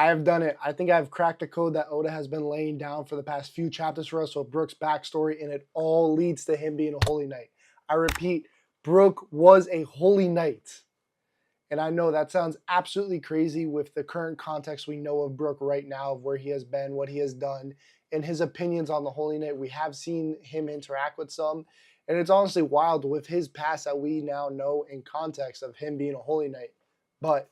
I have done it. I think I've cracked the code that Oda has been laying down for the past few chapters for us with Brooke's backstory, and it all leads to him being a holy knight. I repeat, Brooke was a holy knight. And I know that sounds absolutely crazy with the current context we know of Brooke right now, of where he has been, what he has done, and his opinions on the Holy Knight. We have seen him interact with some, and it's honestly wild with his past that we now know in context of him being a Holy Knight. But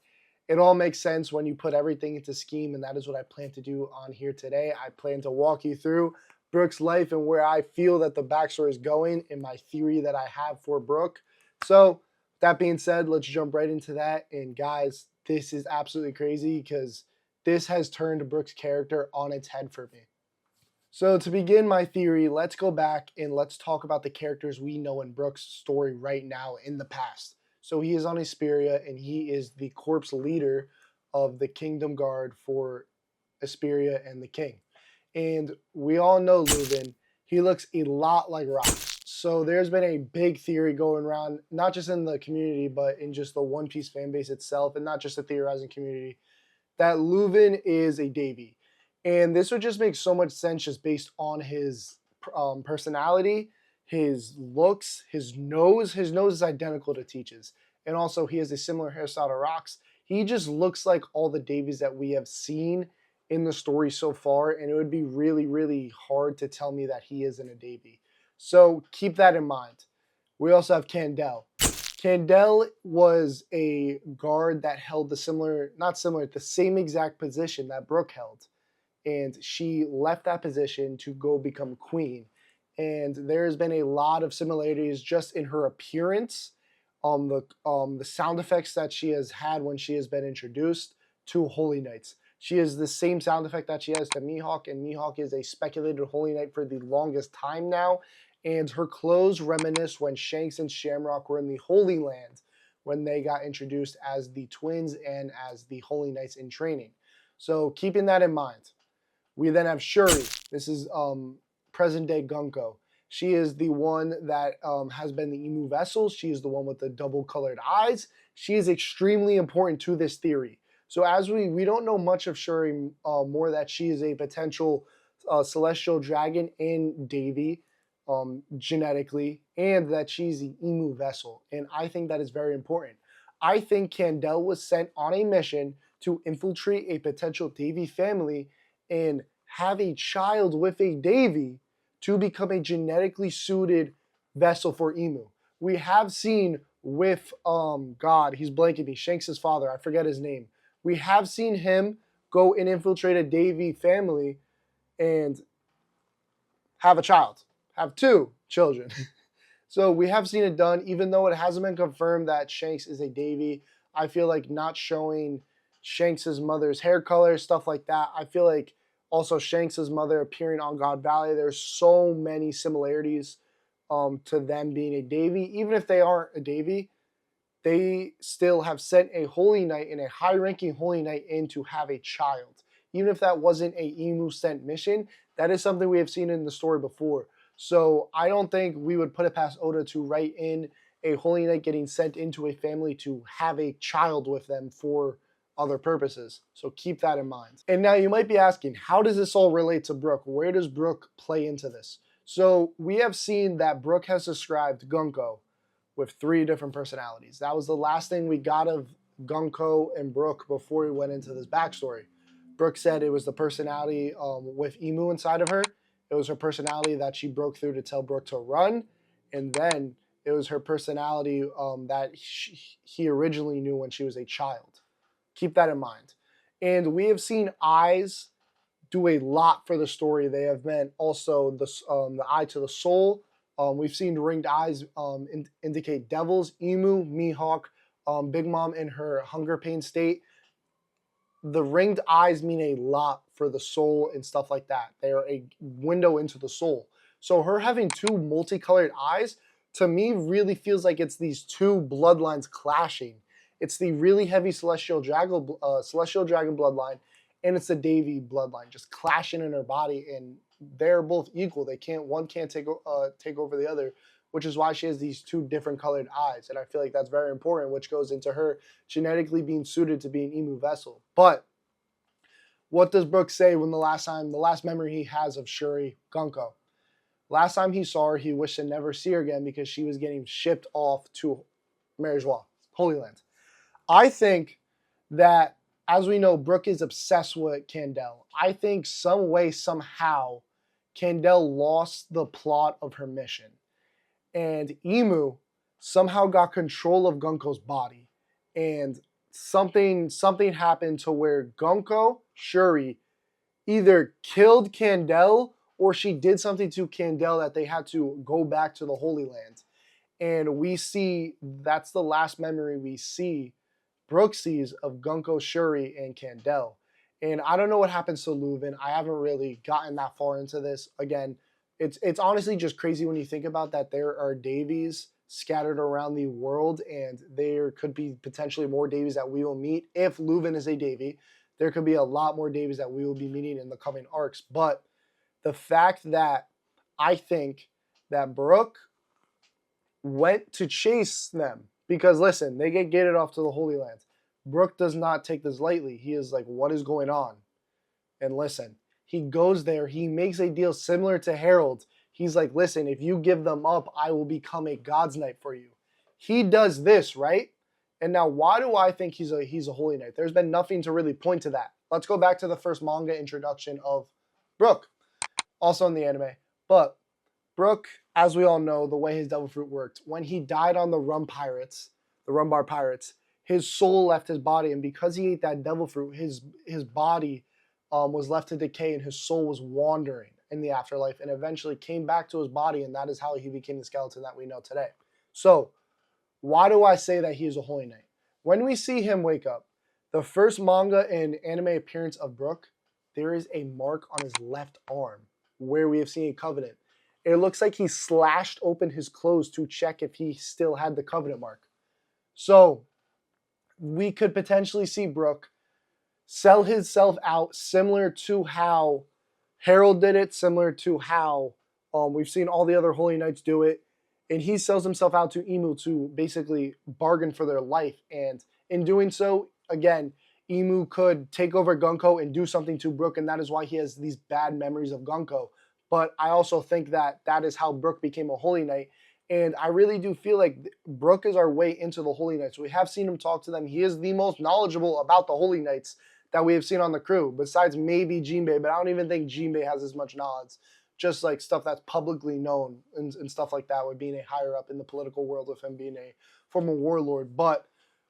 it all makes sense when you put everything into scheme, and that is what I plan to do on here today. I plan to walk you through Brooke's life and where I feel that the backstory is going and my theory that I have for Brooke. So, that being said, let's jump right into that. And guys, this is absolutely crazy because this has turned Brooke's character on its head for me. So to begin my theory, let's go back and let's talk about the characters we know in Brooke's story right now in the past. So he is on Asperia and he is the corpse leader of the Kingdom Guard for Asperia and the King. And we all know Leuven. He looks a lot like Rox. So there's been a big theory going around, not just in the community, but in just the One Piece fan base itself, and not just the theorizing community, that Leuven is a Davy. And this would just make so much sense just based on his personality, his looks, his nose. His nose is identical to Teach's. And also, he has a similar hairstyle to Rox. He just looks like all the Davies that we have seen in the story so far, and it would be really, really hard to tell me that he isn't a Davy. So keep that in mind. We also have Candel. Candel was a guard that held the same exact position that Brooke held. And she left that position to go become queen. And there's been a lot of similarities just in her appearance, the sound effects that she has had when she has been introduced to Holy Knights. She has the same sound effect that she has to Mihawk, and Mihawk is a speculated Holy Knight for the longest time now. And her clothes reminisce when Shanks and Shamrock were in the Holy Land when they got introduced as the twins and as the Holy Knights in training. So keeping that in mind, we then have Shuri. This is present day Gunko. She is the one that has been the Emu vessel. She is the one with the double colored eyes. She is extremely important to this theory. So as we don't know much of Shuri, more that she is a potential celestial dragon in Davy genetically, and that she's the Emu vessel. And I think that is very important. I think Candel was sent on a mission to infiltrate a potential Davy family and have a child with a Davy to become a genetically suited vessel for Emu. We have seen with God, he's blanking me, Shanks' father, I forget his name. We have seen him go and infiltrate a Davy family and have a child, have two children. So we have seen it done, even though it hasn't been confirmed that Shanks is a Davy. I feel like not showing Shanks' mother's hair color, stuff like that. I feel like also Shanks' mother appearing on God Valley, there's so many similarities to them being a Davy. Even if they aren't a Davy, they still have sent a Holy Knight and a high-ranking Holy Knight in to have a child. Even if that wasn't a Emu sent mission, that is something we have seen in the story before. So I don't think we would put it past Oda to write in a Holy Knight getting sent into a family to have a child with them for other purposes. So keep that in mind. And now you might be asking, how does this all relate to Brooke? Where does Brooke play into this? So we have seen that Brooke has described Gunko with 3 different personalities. That was the last thing we got of Gunko and Brooke before we went into this backstory. Brooke said it was the personality with Emu inside of her. It was her personality that she broke through to tell Brooke to run. And then it was her personality that he originally knew when she was a child. Keep that in mind. And we have seen eyes do a lot for the story. They have been also the eye to the soul. We've seen ringed eyes indicate devils, Emu, Mihawk, Big Mom in her hunger pain state. The ringed eyes mean a lot for the soul and stuff like that. They are a window into the soul. So her having 2 multicolored eyes, to me, really feels like it's these 2 bloodlines clashing. It's the really heavy Celestial Dragon bloodline, and it's the Davy bloodline just clashing in her body, and they're both equal. One can't take over the other, which is why she has these 2 different colored eyes. And I feel like that's very important, which goes into her genetically being suited to be an Emu vessel. But What does Brooke say when the last memory he has of Shuri Gunko? Last time he saw her, he wished to never see her again because she was getting shipped off to Marijois, Holy Land. I think that, as we know, Brooke is obsessed with Candel. I think some way, somehow, Candel lost the plot of her mission. And Emu somehow got control of Gunko's body. And something happened to where Gunko, Shuri, either killed Candel or she did something to Candel that they had to go back to the Holy Land. And we see that's the last memory we see Brooke sees of Gunko, Shuri, and Candel. And I don't know what happens to Leuven. I haven't really gotten that far into this. Again, it's honestly just crazy when you think about that there are Davies scattered around the world, and there could be potentially more Davies that we will meet. If Leuven is a Davie, there could be a lot more Davies that we will be meeting in the coming arcs. But the fact that I think that Brooke went to chase them, because listen, they get gated off to the Holy Land. Brooke does not take this lightly. He is like, what is going on? And listen, he goes there. He makes a deal similar to Harold. He's like, listen, if you give them up, I will become a God's Knight for you. He does this, right? And now, why do I think he's a Holy Knight? There's been nothing to really point to that. Let's go back to the first manga introduction of Brooke, also in the anime. But Brooke, as we all know, the way his devil fruit worked, when he died on the Rumbar Pirates, his soul left his body, and because he ate that devil fruit, his body was left to decay, and his soul was wandering in the afterlife, and eventually came back to his body, and that is how he became the skeleton that we know today. So, why do I say that he is a Holy Knight? When we see him wake up, the first manga and anime appearance of Brooke, there is a mark on his left arm where we have seen a covenant. It looks like he slashed open his clothes to check if he still had the covenant mark. So we could potentially see Brooke sell himself out, similar to how Harold did it, similar to how we've seen all the other Holy Knights do it. And he sells himself out to Emu to basically bargain for their life. And in doing so, again, Emu could take over Gunko and do something to Brooke, and that is why he has these bad memories of Gunko. But I also think that that is how Brooke became a Holy Knight. And I really do feel like Brooke is our way into the Holy Knights. We have seen him talk to them. He is the most knowledgeable about the Holy Knights that we have seen on the crew, besides maybe Jinbei. But I don't even think Jinbei has as much knowledge. Just like stuff that's publicly known and stuff like that, with being a higher up in the political world, with him being a former warlord. But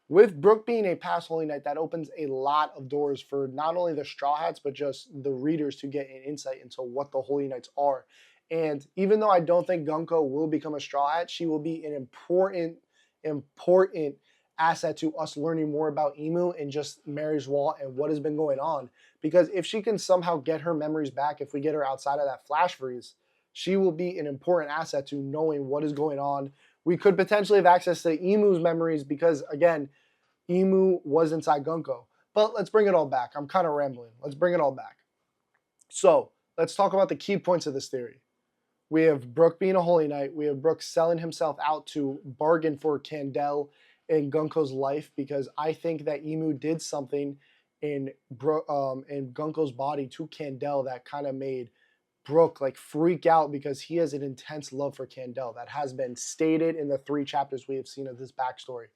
with Brooke being a past Holy Knight, that opens a lot of doors for not only the Straw Hats, but just the readers to get an insight into what the Holy Knights are. And even though I don't think Gunko will become a Straw Hat, she will be an important asset to us learning more about Emu and just Mary's Wall and what has been going on. Because if she can somehow get her memories back, if we get her outside of that flash freeze, she will be an important asset to knowing what is going on. We could potentially have access to Emu's memories because, again, Emu was inside Gunko. But let's bring it all back. I'm kind of rambling. Let's bring it all back. So let's talk about the key points of this theory. We have Brooke being a Holy Knight. We have Brooke selling himself out to bargain for Candel in Gunko's life, because I think that Emu did something in Gunko's body to Candel that kind of made Brooke like freak out, because he has an intense love for Candel that has been stated in the 3 chapters we have seen of this backstory.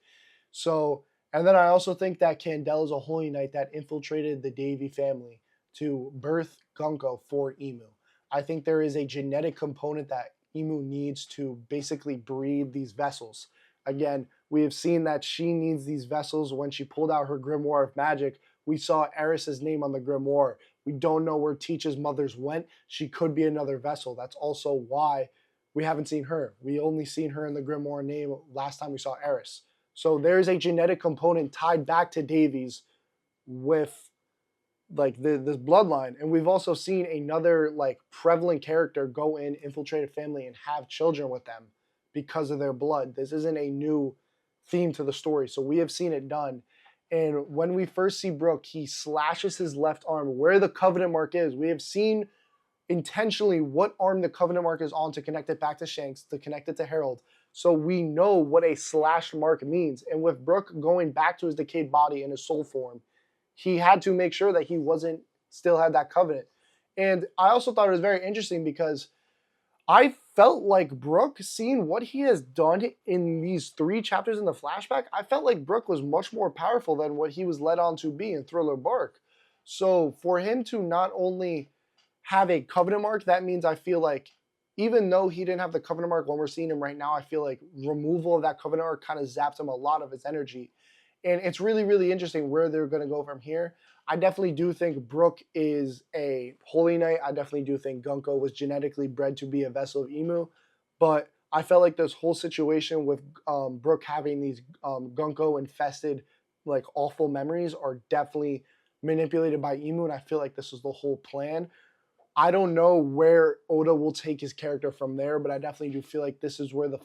So, and then I also think that Candel is a Holy Knight that infiltrated the Davy family to birth Gunko for Emu. I think there is a genetic component that Emu needs to basically breed these vessels. Again, we have seen that she needs these vessels. When she pulled out her grimoire of magic, we saw Eris's name on the grimoire. We don't know where Teach's mothers went. She could be another vessel. That's also why we haven't seen her. We only seen her in the grimoire name last time we saw Eris. So there's a genetic component tied back to Davies with like this bloodline. And we've also seen another like prevalent character go in, infiltrate a family, and have children with them because of their blood. This isn't a new theme to the story. So we have seen it done. And when we first see Brooke, he slashes his left arm where the covenant mark is. We have seen intentionally what arm the covenant mark is on to connect it back to Shanks, to connect it to Harold. So we know what a slashed mark means. And with Brooke going back to his decayed body in his soul form, he had to make sure that he wasn't still had that covenant. And I also thought it was very interesting because I felt like Brooke, seeing what he has done in these 3 chapters in the flashback, I felt like Brooke was much more powerful than what he was led on to be in Thriller Bark. So for him to not only have a covenant mark, that means I feel like even though he didn't have the covenant mark when we're seeing him right now, I feel like removal of that covenant mark kind of zapped him a lot of his energy. And it's really, really interesting where they're going to go from here. I definitely do think Brooke is a holy knight. I definitely do think Gunko was genetically bred to be a vessel of Emu. But I felt like this whole situation with Brooke having these Gunko infested, like awful memories are definitely manipulated by Emu. And I feel like this is the whole plan. I don't know where Oda will take his character from there, but I definitely do feel like this is where the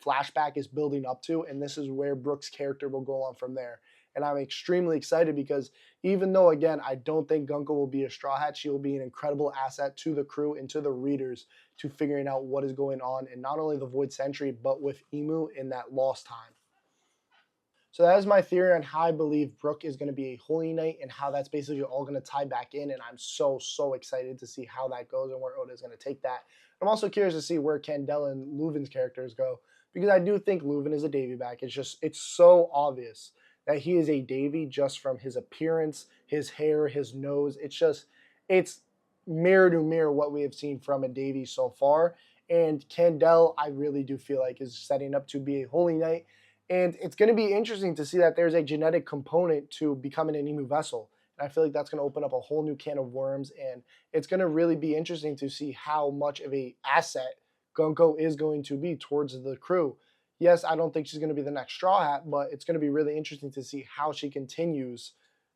flashback is building up to, and this is where Brooke's character will go on from there. And I'm extremely excited because even though, again, I don't think Gunko will be a Straw Hat, she will be an incredible asset to the crew and to the readers to figuring out what is going on in not only the Void Century, but with Emu in that lost time. So that is my theory on how I believe Brooke is going to be a Holy Knight and how that's basically all going to tie back in. And I'm so excited to see how that goes and where Oda is going to take that. I'm also curious to see where Candela and Leuven's characters go because I do think Leuven is a Davy back. It's so obvious that he is a Davy just from his appearance, his hair, his nose. It's mirror to mirror what we have seen from a Davy so far. And Candel, I really do feel like is setting up to be a Holy Knight. And it's going to be interesting to see that there's a genetic component to becoming an Emu vessel. And I feel like that's going to open up a whole new can of worms. And it's going to really be interesting to see how much of a asset Gunko is going to be towards the crew. Yes, I don't think she's going to be the next Straw Hat, but it's going to be really interesting to see how she continues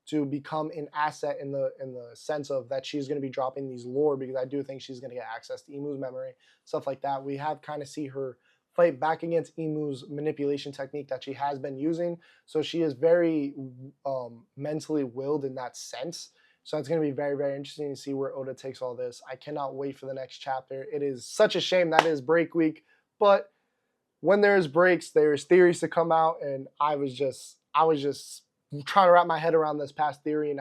to become an asset in the sense of that she's going to be dropping these lore, because I do think she's going to get access to Emu's memory, stuff like that. We have kind of see her fight back against Emu's manipulation technique that she has been using. So she is very mentally willed in that sense. So it's going to be very, very interesting to see where Oda takes all this. I cannot wait for the next chapter. It is such a shame that it is break week, but when there's breaks, there's theories to come out, and I was just trying to wrap my head around this past theory, and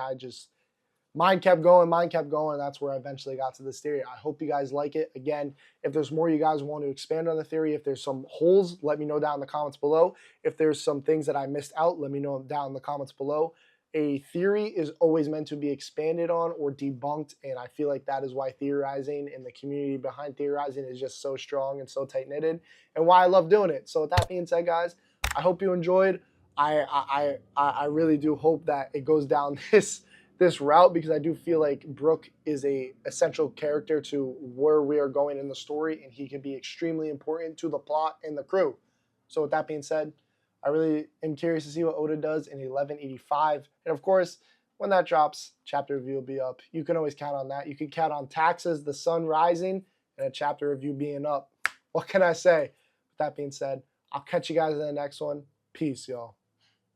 mine kept going. That's where I eventually got to this theory. I hope you guys like it. Again, if there's more you guys want to expand on the theory, if there's some holes, let me know down in the comments below. If there's some things that I missed out, let me know down in the comments below. A theory is always meant to be expanded on or debunked, and I feel like that is why theorizing and the community behind theorizing is just so strong and so tight-knitted, and why I love doing it. So with that being said, guys, I hope you enjoyed. I really do hope that it goes down this route, because I do feel like Brooke is a essential character to where we are going in the story, and he can be extremely important to the plot and the crew. So with that being said, I really am curious to see what Oda does in 1185. And of course, when that drops, chapter review will be up. You can always count on that. You can count on taxes, the sun rising, and a chapter review being up. What can I say? With that being said, I'll catch you guys in the next one. Peace, y'all.